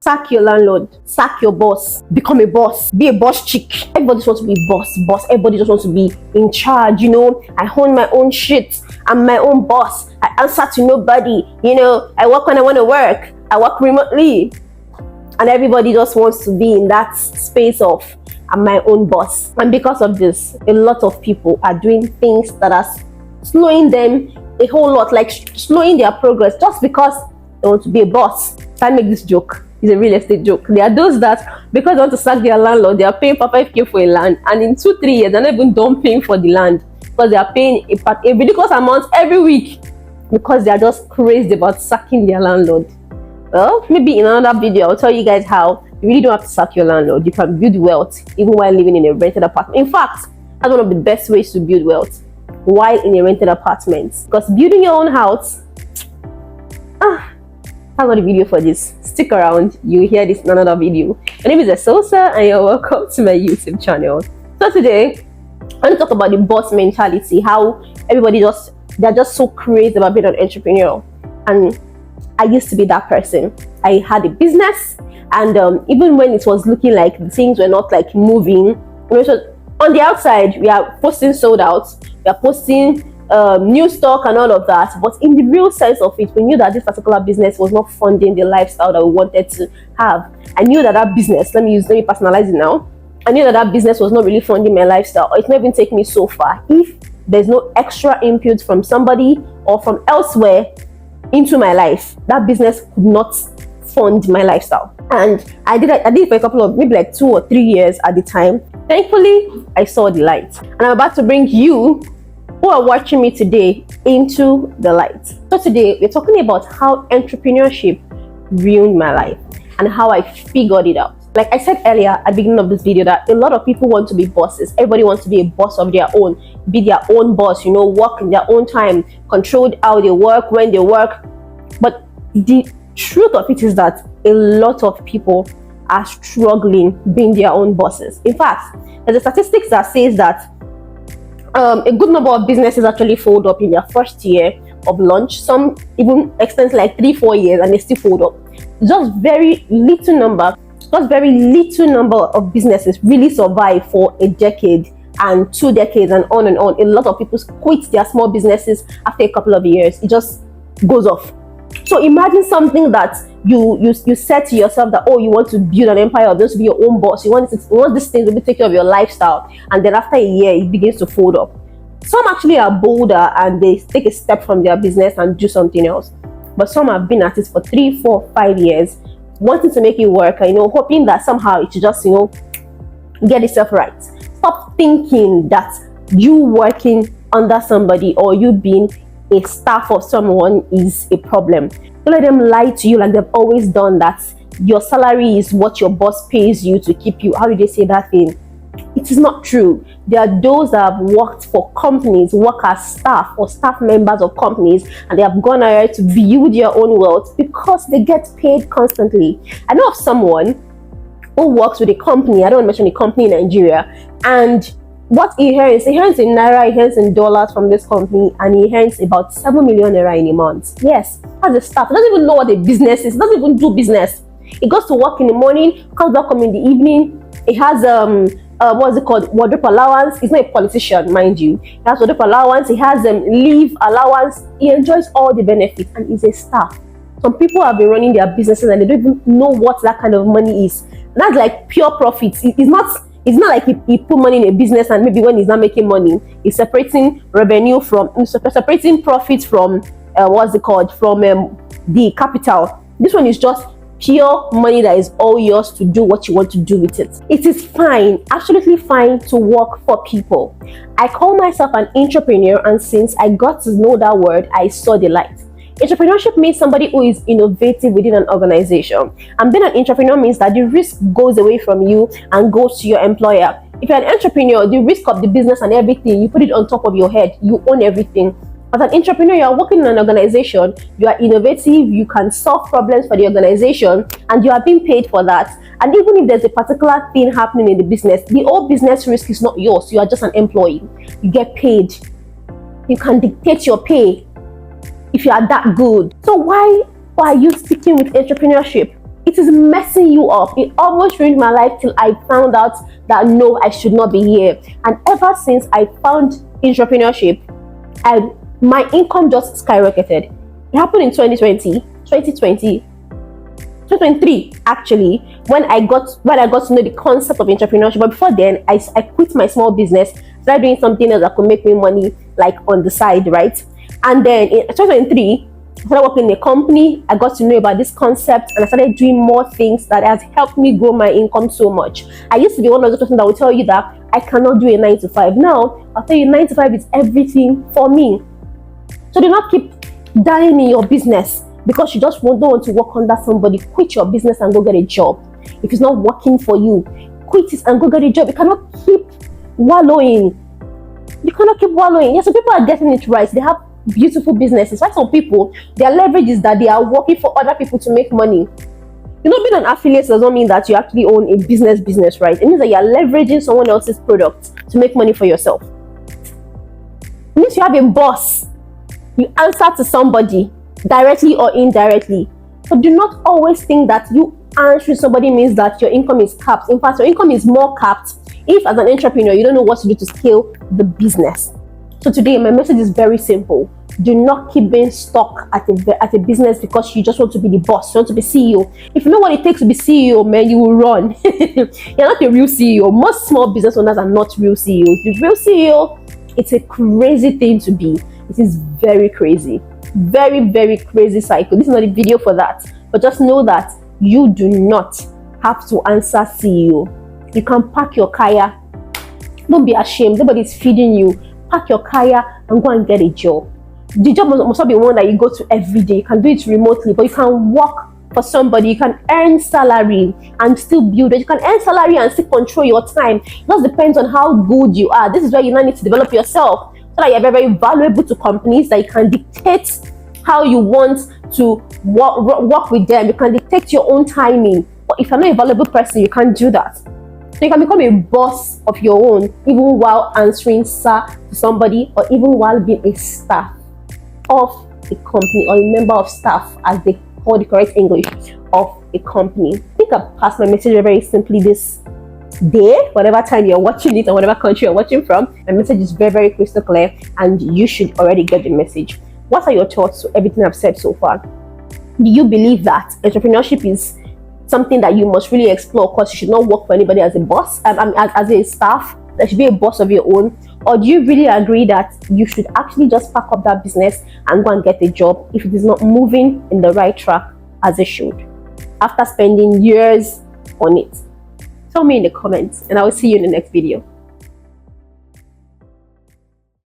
Sack your landlord, sack your boss, become a boss, be a boss chick. Everybody just wants to be boss. Everybody just wants to be in charge, I own my own shit. I'm my own boss. I answer to nobody, I work when I want to work. I work remotely. And everybody just wants to be in that space of I'm my own boss. And because of this, a lot of people are doing things that are slowing them a whole lot, like slowing their progress just because they want to be a boss. Can't make this joke. It's a real estate joke. There are those that, because they want to sack their landlord, they are paying for 5K for a land, and in 2-3 years they're not even done paying for the land because they are paying a ridiculous amount every week because they are just crazy about sacking their landlord. Well, maybe in another video I'll tell you guys how you really don't have to sack your landlord. You can build wealth even while living in a rented apartment. In fact, that's one of the best ways to build wealth, while in a rented apartment. Because building your own house, I've got a video for this. Stick around, you'll hear this in another video. My name is Esosa and you're welcome to my YouTube channel. So today, I want to talk about the boss mentality, how everybody they're just so crazy about being an entrepreneur. And I used to be that person. I had a business, and even when it was looking like things were not like moving, so on the outside we are posting sold out, we are posting new stock and all of that, but in the real sense of it, we knew that this particular business was not funding the lifestyle that we wanted to have. I knew that business, let me personalize it now. I knew that business was not really funding my lifestyle, or it's not even taking me so far if there's no extra input from somebody or from elsewhere into my life. That business could not fund my lifestyle. And I did it for a couple of, maybe like 2 or 3 years at the time. Thankfully, I saw the light, and I'm about to bring you who are watching me today into the light. So today we're talking about how entrepreneurship ruined my life and how I figured it out. Like I said earlier at the beginning of this video, that a lot of people want to be bosses. Everybody wants to be a boss of their own, be their own boss, work in their own time, control how they work, when they work. But the truth of it is that a lot of people are struggling being their own bosses. In fact, there's a statistics that says that a good number of businesses actually fold up in their first year of launch. Some even extend like 3-4 years and they still fold up. Just very little number of businesses really survive for a decade and 2 decades and on and on. A lot of people quit their small businesses after a couple of years. It just goes off. So imagine something that you said to yourself that, you want to build an empire, or just to be your own boss. You want this thing to be take care of your lifestyle, and then after a year it begins to fold up. Some actually are bolder and they take a step from their business and do something else. But some have been at it for 3, 4, 5 years, wanting to make it work, hoping that somehow it should just, get itself right. Stop thinking that you working under somebody or you being a staff of someone is a problem. Don't let them lie to you like they've always done, that your salary is what your boss pays you to keep you. How do they say that thing? It is not true. There are those that have worked for companies, work as staff or staff members of companies, and they have gone ahead to build their own wealth because they get paid constantly. I know of someone who works with a company, I don't want to mention the company in Nigeria, and what he earns in naira, he earns in dollars from this company, and he earns about 7 million naira in a month. Yes, as a staff, he doesn't even know what a business is. He doesn't even do business. He goes to work in the morning, comes back home in the evening. He has what's it called, wardrobe allowance. He's not a politician, mind you. He has wardrobe allowance. He has leave allowance. He enjoys all the benefits, and he's a staff. Some people have been running their businesses and they don't even know what that kind of money is. That's like pure profits. It's not like he put money in a business and maybe when he's not making money, he's separating revenue separating profits from from the capital. This one is just pure money that is all yours to do what you want to do with it. It is fine, absolutely fine, to work for people. I call myself an entrepreneur, and since I got to know that word, I saw the light. Entrepreneurship means somebody who is innovative within an organization. And being an entrepreneur means that the risk goes away from you and goes to your employer. If you're an entrepreneur, the risk of the business and everything, you put it on top of your head. You own everything. As an entrepreneur, you are working in an organization, you are innovative, you can solve problems for the organization, and you are being paid for that. And even if there's a particular thing happening in the business, the whole business risk is not yours. You are just an employee. You get paid. You can dictate your pay if you are that good. So why are you sticking with entrepreneurship? it is messing you up. It almost ruined my life till I found out that no, I should not be here. And ever since I found entrepreneurship, my income just skyrocketed. It happened in 2023 actually, when I got to know the concept of entrepreneurship. But before then, I quit my small business, started doing something else that could make me money, like on the side, right? And then in 2023, I started working in a company. I got to know about this concept, and I started doing more things that has helped me grow my income so much. I used to be one of those person that will tell you that I cannot do a 9 to 5. Now I'll tell you 9 to 5 is everything for me. So do not keep dying in your business because you just don't want to work under somebody. Quit your business and go get a job. If it's not working for you, quit it and go get a job. You cannot keep wallowing. Yeah, so people are getting it right. They have beautiful businesses. Why some people, their leverage is that they are working for other people to make money. You know, being an affiliate does not mean that you actually own a business, right? It means that you are leveraging someone else's product to make money for yourself. It means you have a boss. You answer to somebody directly or indirectly. But do not always think that you answering somebody means that your income is capped. In fact, your income is more capped if, as an entrepreneur, you don't know what to do to scale the business. So today, my message is very simple. Do not keep being stuck at a business because you just want to be the boss. You want to be CEO. If you know what it takes to be CEO, man, you will run. You're not a real CEO. Most small business owners are not real CEOs. The real CEO, it's a crazy thing to be. It is very crazy. Very, very crazy cycle. This is not a video for that. But just know that you do not have to answer CEO. You can pack your kaya. Don't be ashamed. Nobody's feeding you. Pack your kaya and go and get a job. The job must not be one that you go to every day. You can do it remotely, but you can work for somebody. You can earn salary and still build it. You can earn salary and still control your time. It just depends on how good you are. This is where you now need to develop yourself so that you're very, very valuable to companies, that you can dictate how you want to work with them. You can dictate your own timing. But if you're not a valuable person, you can't do that. So you can become a boss of your own, even while answering sir to somebody, or even while being a staff of a company, or a member of staff, as they call the correct English, of a company. I think I've passed my message very simply this day. Whatever time you're watching it or whatever country you're watching from, my message is very, very crystal clear, and you should already get the message. What are your thoughts to everything I've said so far? Do you believe that entrepreneurship is something that you must really explore? Because you should not work for anybody as a boss, as a staff. There should be a boss of your own. Or do you really agree that you should actually just pack up that business and go and get a job if it is not moving in the right track as it should, after spending years on it? Tell me in the comments, and I will see you in the next video.